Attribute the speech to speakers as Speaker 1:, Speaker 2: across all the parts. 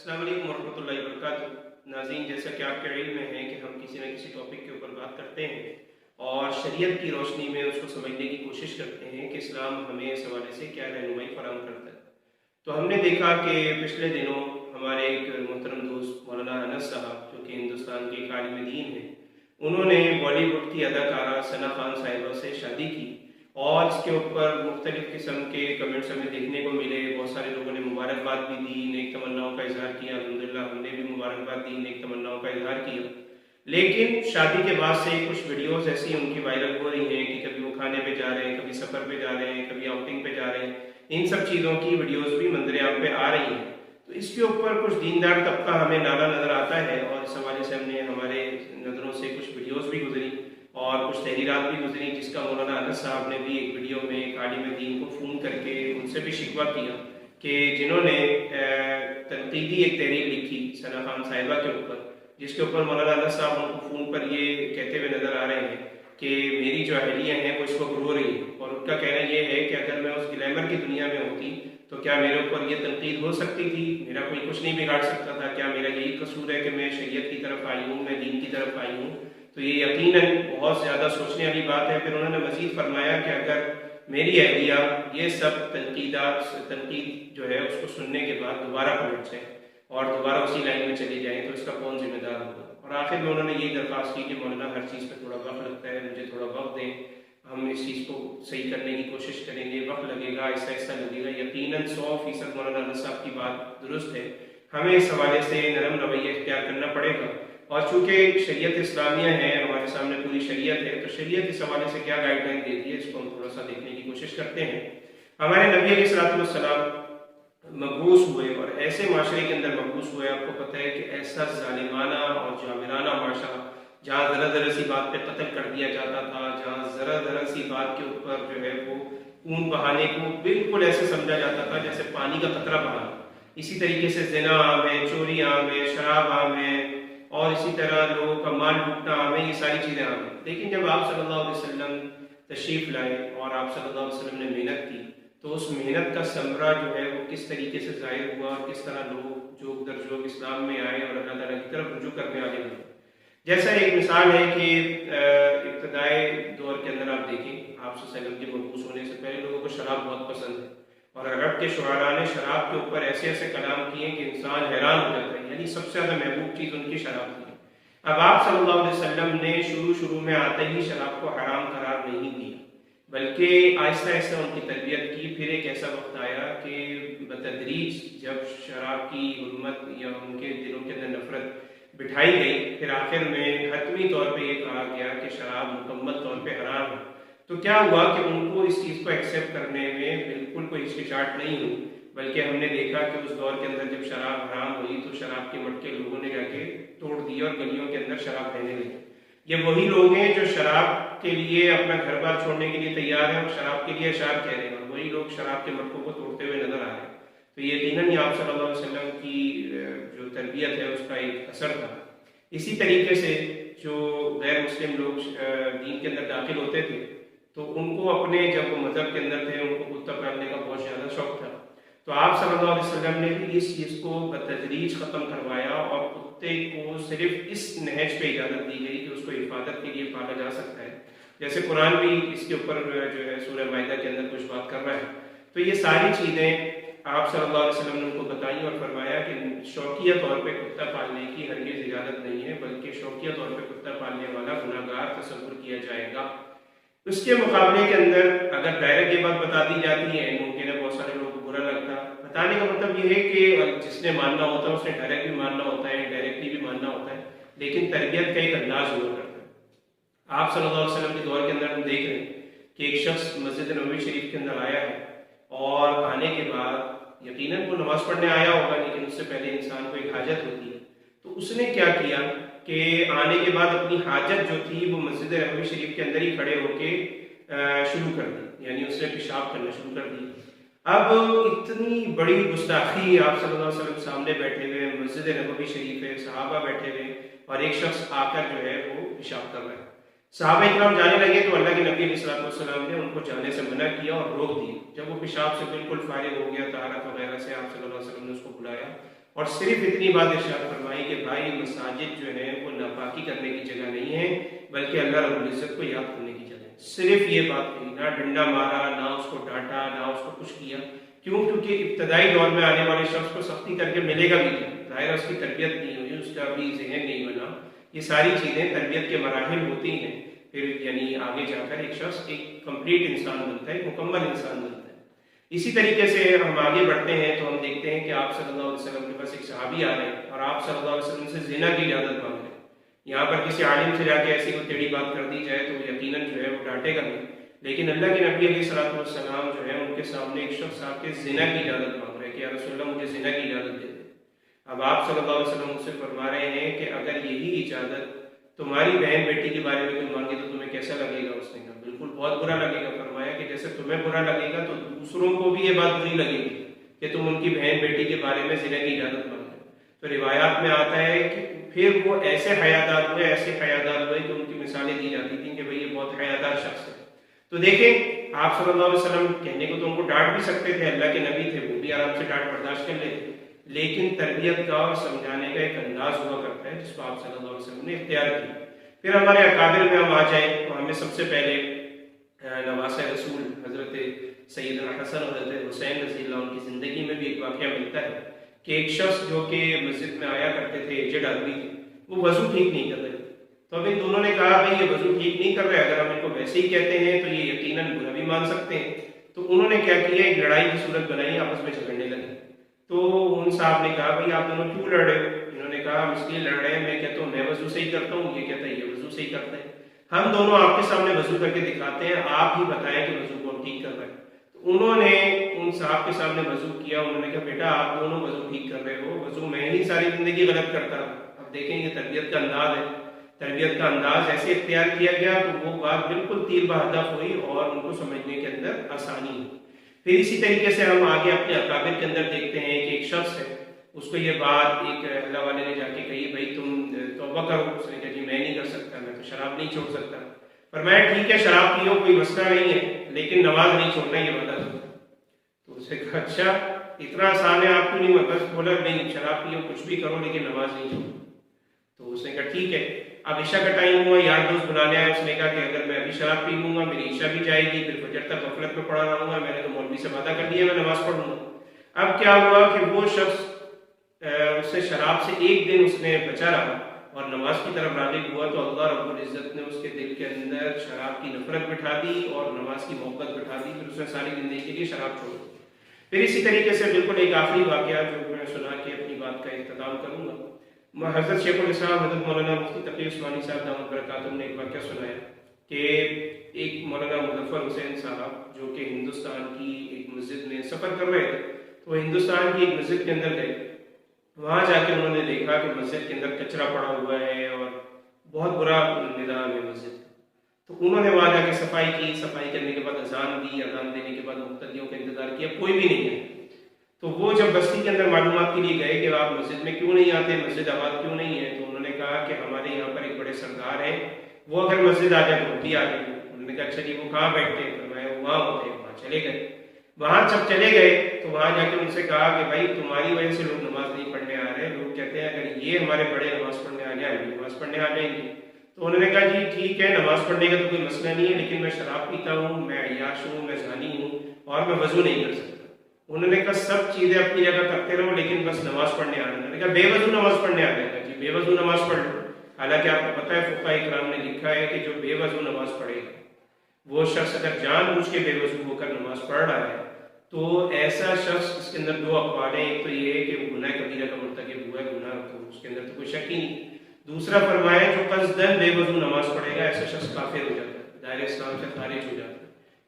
Speaker 1: السلام علیکم ورحمۃ اللہ وبرکاتہ۔ ناظرین، جیسا کہ آپ کے علم میں ہے کہ ہم کسی نہ کسی ٹاپک کے اوپر بات کرتے ہیں اور شریعت کی روشنی میں اس کو سمجھنے کی کوشش کرتے ہیں کہ اسلام ہمیں اس حوالے سے کیا رہنمائی فراہم کرتا ہے۔ تو ہم نے دیکھا کہ پچھلے دنوں ہمارے ایک محترم دوست مولانا انس صاحب، جو کہ ہندوستان کے ایک عالم دین ہیں، انہوں نے بالی ووڈ کی اداکارہ ثنا خان صاحبہ سے شادی کی اور اس کے اوپر مختلف قسم کے کمنٹس ہمیں دیکھنے کو ملے۔ بہت سارے لوگوں نے مبارکباد بھی دی، نیک تمناؤں کا اظہار کیا۔ الحمدللہ ہم نے بھی مبارکباد دی، نیک تمناؤں کا اظہار کیا۔ لیکن شادی کے بعد سے کچھ ویڈیوز ایسی ان کی وائرل ہو رہی ہیں کہ کبھی وہ کھانے پہ جا رہے ہیں، کبھی سفر پہ جا رہے ہیں، کبھی آؤٹنگ پہ جا رہے ہیں۔ ان سب چیزوں کی ویڈیوز بھی منظر عام پہ آ رہی ہیں۔ تو اس کے اوپر کچھ دیندار طبقہ ہمیں نالا نظر آتا ہے اور اس حوالے سے ہم نے ہمارے نظروں سے کچھ ویڈیوز بھی گزری اور کچھ تحریرات بھی گزری، جس کا مولانا انس صاحب نے بھی ایک ویڈیو میں ایک عالم دین کو فون کر کے ان سے بھی شکوہ کیا کہ جنہوں نے تنقیدی ایک تحریر لکھی ثنا خان صاحبہ کے اوپر، جس کے اوپر مولانا انس صاحب ان کو فون پر یہ کہتے ہوئے نظر آ رہے ہیں کہ میری جو اہلیہ ہیں وہ اس وقت رو رہی ہیں، اور ان کا کہنا یہ ہے کہ اگر میں اس گلیمر کی دنیا میں ہوتی تو کیا میرے اوپر یہ تنقید ہو سکتی تھی؟ میرا کوئی کچھ نہیں بگاڑ سکتا تھا؟ کیا میرا یہی قصور ہے کہ میں شریعت کی طرف آئی ہوں، میں دین کی طرف آئی ہوں؟ تو یہ یقیناً بہت زیادہ سوچنے والی بات ہے۔ پھر انہوں نے مزید فرمایا کہ اگر میری اہلیہ یہ سب تنقید جو ہے اس کو سننے کے بعد دوبارہ پلٹ جائیں اور دوبارہ اسی لائن میں چلی جائیں تو اس کا کون ذمہ دار ہوگا؟ اور آخر میں انہوں نے یہی درخواست کی کہ مولانا ہر چیز پہ تھوڑا وقت لگتا ہے، مجھے تھوڑا وقت دیں، ہم اس چیز کو صحیح کرنے کی کوشش کریں گے، وقت لگے گا، ایسا ایسا لگے گا۔ یقیناً 100% مولانا انس صاحب کی بات درست ہے، ہمیں اس حوالے سے نرم رویہ اختیار کرنا پڑے گا۔ اور چونکہ شریعت اسلامیہ ہے، ہمارے سامنے پوری شریعت ہے، تو شریعت اس حوالے سے کیا گائیڈ لائن دیتی ہے اس کو ہم تھوڑا سا دیکھنے کی کوشش کرتے ہیں۔ ہمارے نبی علیہ الصلوۃ والسلام مبعوث ہوئے اور ایسے معاشرے کے اندر مبعوث ہوئے، آپ کو پتہ ہے کہ ایسا ظالمانہ اور جابرانہ معاشرہ جہاں ذرا ذرا سی بات پہ قتل کر دیا جاتا تھا، جہاں ذرا ذرا سی بات کے اوپر جو ہے وہ خون بہانے کو بالکل ایسے سمجھا جاتا تھا جیسے پانی کا قطرہ بہانا۔ اسی طریقے سے زنا عام ہے، چوری عام ہے، شراب عام ہے، اور اسی طرح لوگوں کا مال لوٹنا عام ہے، یہ ساری چیزیں عام ہیں۔ لیکن جب آپ صلی اللہ علیہ وسلم تشریف لائے اور آپ صلی اللہ علیہ وسلم نے محنت کی تو اس محنت کا ثمرہ جو ہے وہ کس طریقے سے ظاہر ہوا اور کس طرح لوگ جو درجوگ اسلام میں آئے اور اللہ تعالیٰ کی طرف رجوع کرنے والے ہوئے۔ جیسا ایک مثال ہے کہ ابتدائی دور کے اندر آپ دیکھیں، آپ صلی اللہ علیہ وسلم کے مبعوث ہونے سے پہلے لوگوں کو شراب بہت پسند ہے، اور عرب کے شعراء نے شراب کے اوپر ایسے ایسے کلام کیے کہ انسان حیران ہو جاتا ہے، یعنی سب سے زیادہ محبوب چیز ان کی شراب تھی۔ اب آپ صلی اللہ علیہ وسلم نے شروع میں آتے ہی شراب کو حرام قرار نہیں دیا، بلکہ آہستہ آہستہ ان کی تربیت کی۔ پھر ایک ایسا وقت آیا کہ بتدریج جب شراب کی حرمت یا ان کے دلوں کے اندر نفرت بٹھائی گئی، پھر آخر میں حتمی طور پہ یہ کہا گیا کہ شراب مکمل طور پہ حرام ہے۔ تو کیا ہوا کہ ان کو اس چیز کو ایکسیپٹ کرنے میں بالکل کوئی ہچکچاہٹ نہیں ہوئی، بلکہ ہم نے دیکھا کہ اس دور کے اندر جب شراب حرام ہوئی تو شراب کے مٹکے لوگوں نے جا کے توڑ دیے اور گلیوں کے اندر شراب رہنے لگی۔ یہ وہی لوگ ہیں جو شراب کے لیے اپنا گھر بار چھوڑنے کے لیے تیار ہیں اور شراب کے لیے اشعار کہہ رہے ہیں، اور وہی لوگ شراب کے مٹکوں کو توڑتے ہوئے نظر آ رہے ہیں۔ تو یقیناً یہ آپ صلی اللہ علیہ وسلم کی جو تربیت ہے اس کا ایک اثر تھا۔ اسی طریقے سے جو غیر مسلم لوگ دین کے اندر داخل ہوتے تھے تو ان کو اپنے جب وہ مذہب کے اندر تھے ان کو کتا پالنے کا بہت زیادہ شوق تھا، تو آپ صلی اللہ علیہ وسلم نے بھی اس چیز کو بتدریج ختم کروایا اور کتے کو صرف اس نہج پہ اجازت دی گئی کہ اس کو حفاظت کے لیے پالا جا سکتا ہے، جیسے قرآن بھی اس کے اوپر جو ہے سورہ مائدہ کے اندر کچھ بات کر رہا ہے۔ تو یہ ساری چیزیں آپ صلی اللہ علیہ وسلم نے ان کو بتائیں اور فرمایا کہ شوقیہ طور پہ کتا پالنے کی ہرگز اجازت نہیں ہے، بلکہ شوقیہ طور پہ کتا پالنے والا گناہگار تصور کیا جائے گا۔ اس کے مقابلے کے اندر اگر ڈائریکٹ یہ بات بتا دی جاتی ہے، ممکن ہے بہت سارے لوگوں کو برا لگتا، بتانے کا مطلب یہ ہے کہ جس نے ماننا ہوتا ہے اس نے ڈائریکٹ بھی ماننا ہوتا ہے، ڈائریکٹلی بھی ماننا ہوتا ہے، لیکن تربیت کا ایک انداز ہوا کرتا ہے۔ آپ صلی اللہ علیہ وسلم کے دور کے اندر ہم دیکھ رہے ہیں کہ ایک شخص مسجد نبوی شریف کے اندر آیا ہے اور آنے کے بعد یقیناً وہ نماز پڑھنے آیا ہوگا، لیکن اس سے پہلے انسان کو ایک حاجت ہوتی ہے۔ تو اس نے کیا کیا کہ آنے کے بعد اپنی حاجت جو تھی وہ مسجد نبوی شریف کے اندر ہی کھڑے ہو کے شروع کر دی، یعنی اس نے پیشاب کرنا شروع کر دی۔ اب اتنی بڑی گستاخی، آپ صلی اللہ علیہ وسلم سامنے بیٹھے ہوئے، مسجد نبوی شریف ہے، صحابہ بیٹھے ہوئے اور ایک شخص آ کر جو ہے وہ پیشاب کر رہا ہے۔ صحابہ اکرام جانے لگے تو اللہ کے نبی علیہ الصلوۃ والسلام نے ان کو جانے سے منع کیا اور روک دیا۔ جب وہ پیشاب سے بالکل فارغ ہو گیا، طہارت وغیرہ سے، آپ صلی اللہ علیہ وسلم نے اس کو بلایا اور صرف اتنی بات ارشاد فرمائی کہ بھائی مساجد جو ہے وہ ناپاکی کرنے کی جگہ نہیں ہے بلکہ اللہ رب العزت کو یاد کرنے کی جگہ ہے. صرف یہ بات کہی، نہ ڈنڈا مارا، نہ اس کو ڈانٹا، نہ اس کو کچھ کیا. کیوں؟ کیونکہ ابتدائی دور میں آنے والے شخص کو سختی کر کے ملے گا بھی نہیں، ظاہر اس کی تربیت نہیں ہوئی، اس کا بھی ذہن نہیں بنا. یہ ساری چیزیں تربیت کے مراحل ہوتی ہیں، پھر یعنی آگے جا کر ایک شخص ایک کمپلیٹ انسان بنتا ہے، ایک مکمل انسان بنتا ہے. اسی طریقے سے ہم آگے بڑھتے ہیں تو ہم دیکھتے ہیں کہ آپ صلی اللہ علیہ وسلم کے پاس ایک صحابی آ رہے ہیں اور آپ صلی اللہ علیہ وسلم سے زنا کی اجازت مانگ رہے ہیں. یہاں پر کسی عالم سے جا کے ایسی کوئی ٹیڑھی بات کر دی جائے تو یقیناً جو ہے وہ ڈانٹے گا نہیں، لیکن اللہ کے نبی علیہ الصلوۃ والسلام جو ہے ان کے سامنے ایک شخص آپ کے زنا کی اجازت مانگ رہے ہیں کہ یا رسول اللہ مجھے زنا کی اجازت دے دیں. اب آپ صلی اللہ علیہ وسلم سے فرما رہے ہیں کہ اگر یہی اجازت تمہاری بہن بیٹی کے بارے میں کوئی مانگے تو تمہیں کیسا لگے گا؟ اس نے کہا بالکل بہت برا لگے گا. فرمایا کہ جیسے تمہیں برا لگے گا تو دوسروں کو بھی یہ بات بری لگے گی کہ تم ان کی بہن بیٹی کے بارے میں زنا کی اجازت مانگے. تو روایات میں آتا ہے کہ پھر وہ ایسے حیادار ہوئے کہ ان کی مثالیں دی جاتی تھیں کہ بھئی یہ بہت حیادار شخص ہے. تو دیکھیں آپ صلی اللہ علیہ وسلم کہنے کو تو ان کو ڈانٹ بھی سکتے تھے، اللہ کے نبی تھے، وہ بھی آرام سے ڈانٹ برداشت کر لیتے، لیکن تربیت کا اور سمجھانے کا ایک انداز ہوا کرتا ہے جس کو آپ صلی اللہ علیہ وسلم نے اختیار کیا. پھر ہمارے اکابر میں ہم آ جائیں تو ہمیں سب سے پہلے نواسۂ رسول حضرت سیدنا حسن اور حضرت حسین رضی اللہ عنہ کی زندگی میں بھی ایک واقعہ ملتا ہے کہ ایک شخص جو کہ مسجد میں آیا کرتے تھے، ایجڈ آدمی تھے، وہ وضو ٹھیک نہیں کر رہے. تو اب ان دونوں نے کہا بھائی یہ وضو ٹھیک نہیں کر رہے، اگر ہم ان کو ویسے ہی کہتے ہیں تو یہ یقیناً برا بھی مان سکتے ہیں. تو انہوں نے کیا کیا، ایک لڑائی کی صورت بنائی، آپس میں جھگڑنے لگے. تو ان صاحب نے کہا بھائی آپ دونوں کیوں لڑ رہے ہو؟ انہوں نے کہا ہم اس لیے لڑ رہے ہیں، میں کہتا ہوں میں وضو سے ہی کرتا ہوں، یہ کہتا ہے یہ وضو سے ہی کرتا ہے، ہم دونوں آپ کے سامنے وضو کر کے دکھاتے ہیں، آپ ہی بتائیں کہ وضو کون ٹھیک کر رہا ہے. تو انہوں نے ان صاحب کے سامنے وضو کیا، انہوں نے کہا بیٹا آپ دونوں وضو ٹھیک کر رہے ہو، وضو میں ہی ساری زندگی غلط کرتا رہا. اب دیکھیں یہ تربیت کا انداز ہے، تربیت کا انداز ایسے اختیار کیا گیا تو وہ بات بالکل تیر بہدف ہوئی اور ان کو سمجھنے کے اندر آسانی ہوئی. پھر اسی طریقے سے ہم آگے اپنے اکابر کے اندر دیکھتے ہیں کہ ایک شخص ہے، اس کو یہ بات ایک اللہ والے نے جا کے کہی بھائی تم توبہ کرو. اس نے کہا جی میں نہیں کر سکتا، میں تو شراب نہیں چھوڑ سکتا. فرمایا ٹھیک ہے شراب پیو کوئی مسئلہ نہیں ہے لیکن نماز نہیں چھوڑنا، یہ وعدہ کرو. تو اسے کہا اچھا اتنا آسان ہے آپ کو نہیں؟ بس بولا نہیں شراب پیو کچھ بھی کرو لیکن نماز نہیں چھوڑو. تو اس نے کہا ٹھیک ہے. اب عشاء کا ٹائم ہوا، یار دوست بنانے آئے. اس نے کہا کہ اگر میں ابھی شراب پی لوں گا میری عشاء بھی جائے گی، پھر فجر تک غفلت میں پڑا رہوں گا، میں نے تو مولوی سے وعدہ کر دیا میں نماز پڑھوں گا. اب کیا ہوا کہ وہ شخص اس سے شراب سے ایک دن اس نے بچا رہا اور نماز کی طرف راغب ہوا تو اللہ رب العزت نے اس کے دل کے اندر شراب کی نفرت بٹھا دی اور نماز کی محبت بٹھا دی. پھر اس نے ساری زندگی کے لیے شراب چھوڑ دی. پھر اسی طریقے سے بالکل ایک آخری واقعہ جو میں سنا کے اپنی بات کا اختتام کروں گا. حضرت شیخ الاسلام حضرت مولانا مفتی تقی عثمانی صاحب دامت برکاتہم نے ایک واقعہ سنایا کہ ایک مولانا مظفر حسین صاحب جو کہ ہندوستان کی ایک مسجد میں سفر کر رہے تھے، تو وہ ہندوستان کی ایک مسجد کے اندر گئے. وہاں جا کے انہوں نے دیکھا کہ مسجد کے اندر کچرا پڑا ہوا ہے اور بہت برا نظام ہے مسجد کا. تو انہوں نے وہاں جا کے صفائی کی، صفائی کرنے کے بعد اذان دی، اذان دینے کے بعد مقتدیوں کا انتظار کیا، کوئی بھی نہیں ہے. تو وہ جب بستی کے اندر معلومات کے لیے گئے کہ آپ مسجد میں کیوں نہیں آتے، مسجد آباد کیوں نہیں ہے، تو انہوں نے کہا کہ ہمارے یہاں پر ایک بڑے سردار ہیں، وہ اگر مسجد آ جائے تو ہم بھی آ جائیں گے. انہوں نے کہا اچھا جی وہ کہاں بیٹھتے ہیں؟ فرمایا وہ وہاں ہوتے ہیں. وہاں چلے گئے. وہاں جب چلے گئے تو وہاں جا کے ان سے کہا کہ بھائی تمہاری وجہ سے لوگ نماز نہیں پڑھنے آ رہے. لوگ کہتے ہیں اگر یہ ہمارے بڑے نماز پڑھنے آ جائیں ہم نماز پڑھنے آ جائیں گے. تو انہوں نے کہا جی ٹھیک ہے نماز پڑھنے کا تو کوئی مسئلہ نہیں ہے، لیکن میں شراب پیتا ہوں، میں عیاش ہوں، میں زانی ہوں اور میں وضو نہیں کر سکتا. انہوں نے کہا سب چیزیں اپنی جگہ کرتے رہو لیکن بس نماز پڑھنے آنے. انہوں نے کہا بے وضو نماز پڑھنے آ جائے گا. جی بے وضو نماز پڑھ لو. حالانکہ آپ کو پتہ ہے فقہاء کرام نے لکھا ہے کہ جو بے وضو نماز پڑھے گا وہ شخص اگر جان بوجھ کے بے وضو ہو کر نماز پڑھ رہا ہے تو ایسا شخص اس کے اندر دو اقوال ہیں. ایک تو یہ ہے کہ وہ گناہ کبیرہ کا مرتکب ہوا ہے، گناہ تو اس کے اندر تو کوئی شک ہی نہیں. دوسرا فرمایا جو قصدن بے وضو نماز پڑھے گا ایسا شخص کافر ہو جاتا ہے، دائرہ اسلام سے خارج ہو جاتا ہے.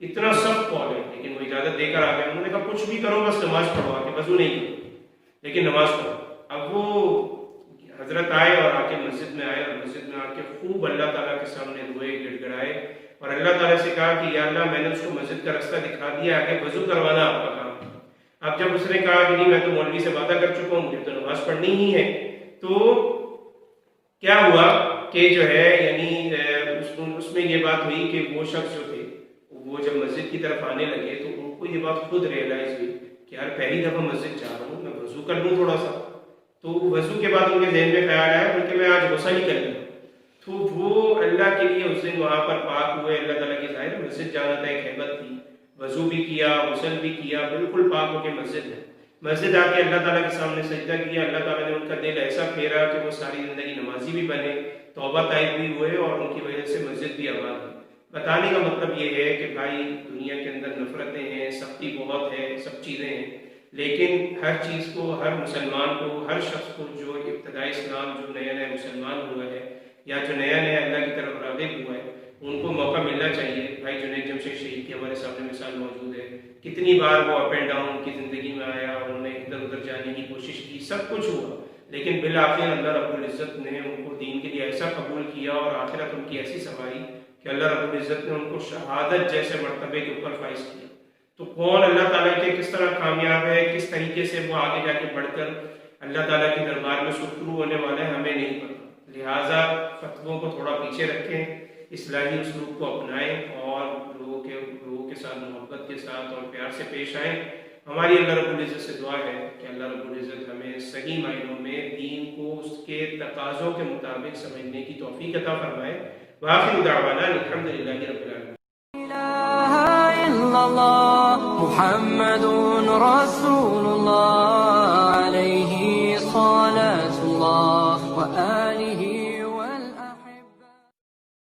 Speaker 1: اتنا سخت قول ہے لیکن وہ اجازت دے کر آ گئے. انہوں نے کہا کچھ بھی کرو بس نماز پڑھو، آ کے وضو نہیں کرو لیکن نماز پڑھو. اب وہ حضرت آئے اور آ کے مسجد میں آئے اور مسجد میں آ کے خوب اللہ تعالیٰ کے سامنے روئے، گڑ گڑائے اور اللہ تعالیٰ سے کہا کہ یا اللہ میں نے اس کو مسجد کا رستہ دکھا دیا، آگے وضو کروانا آپ کا کام. اب جب اس نے کہا کہ نہیں میں تو مولوی سے وعدہ کر چکا ہوں، مجھے تو نماز پڑھنی ہی ہے، تو کیا ہوا کہ جو ہے یعنی اس میں یہ بات ہوئی کہ وہ شخص جو تھے وہ جب مسجد کی طرف آنے لگے تو ان کو یہ بات خود ریئلائز ہوئی کہ یار پہلی دفعہ مسجد جا رہا ہوں، میں وضو کر لوں تھوڑا سا. تو وضو کے بعد ان کے ذہن میں خیال آیا بلکہ میں آج غسل ہی کر لوں. تو وہ اللہ کے لیے اس دن وہاں پر پاک ہوئے. اللہ تعالیٰ کی ظاہر مسجد جانا تھا، ایک ہیبت تھی. وضو بھی کیا، غسل بھی کیا، بالکل پاک ہو کے مسجد ہے. مسجد آ کے اللہ تعالیٰ کے سامنے سجدہ کیا. اللہ تعالیٰ نے ان کا دل ایسا پھیرا کہ وہ ساری زندگی نمازی بھی بنے، توبہ طائب بھی ہوئے، اور ان کی وجہ سے مسجد بھی آباد ہوئی. بتانے کا مطلب یہ ہے کہ بھائی دنیا کے اندر نفرتیں ہیں، سختی بہت ہے، سب چیزیں ہیں، لیکن ہر چیز کو، ہر مسلمان کو، ہر شخص کو جو ابتدائی اسلام، جو نیا نیا مسلمان ہوا ہے یا جو نیا نیا اللہ کی طرف راغب ہوا ہے، ان کو موقع ملنا چاہیے. بھائی جنید جمشید شہید کی ہمارے سامنے مثال موجود ہے. کتنی بار وہ اپ اینڈ ڈاؤن کی زندگی میں آیا، انہوں نے ادھر ادھر جانے کی کوشش کی، سب کچھ ہوا، لیکن بالآخر اللہ رب العزت نے ان کو دین کے لیے ایسا قبول کیا اور آخرت ان کی ایسی سنواری کہ اللہ رب العزت نے ان کو شہادت جیسے مرتبے کے اوپر فائز کیا. تو کون اللہ تعالیٰ کے کس طرح کامیاب ہے، کس طریقے سے وہ آگے جا کے بڑھ کر اللہ تعالیٰ کے دربار میں سرخرو ہونے والا ہے، ہمیں نہیں پتا. لہٰذا فتووں کو تھوڑا پیچھے رکھیں، اصلاحی اسلوب کو اپنائیں اور لوگوں کے ساتھ محبت کے ساتھ اور پیار سے پیش آئیں. ہماری اللہ رب العزت سے دعا ہے کہ اللہ رب العزت ہمیں صحیح معنوں میں دین کو اس کے تقاضوں کے مطابق سمجھنے کی توفیق عطا فرمائے. وآخر دعوانا الحمدللہ رب العالمین.
Speaker 2: لا إله إلا الله محمد رسول الله.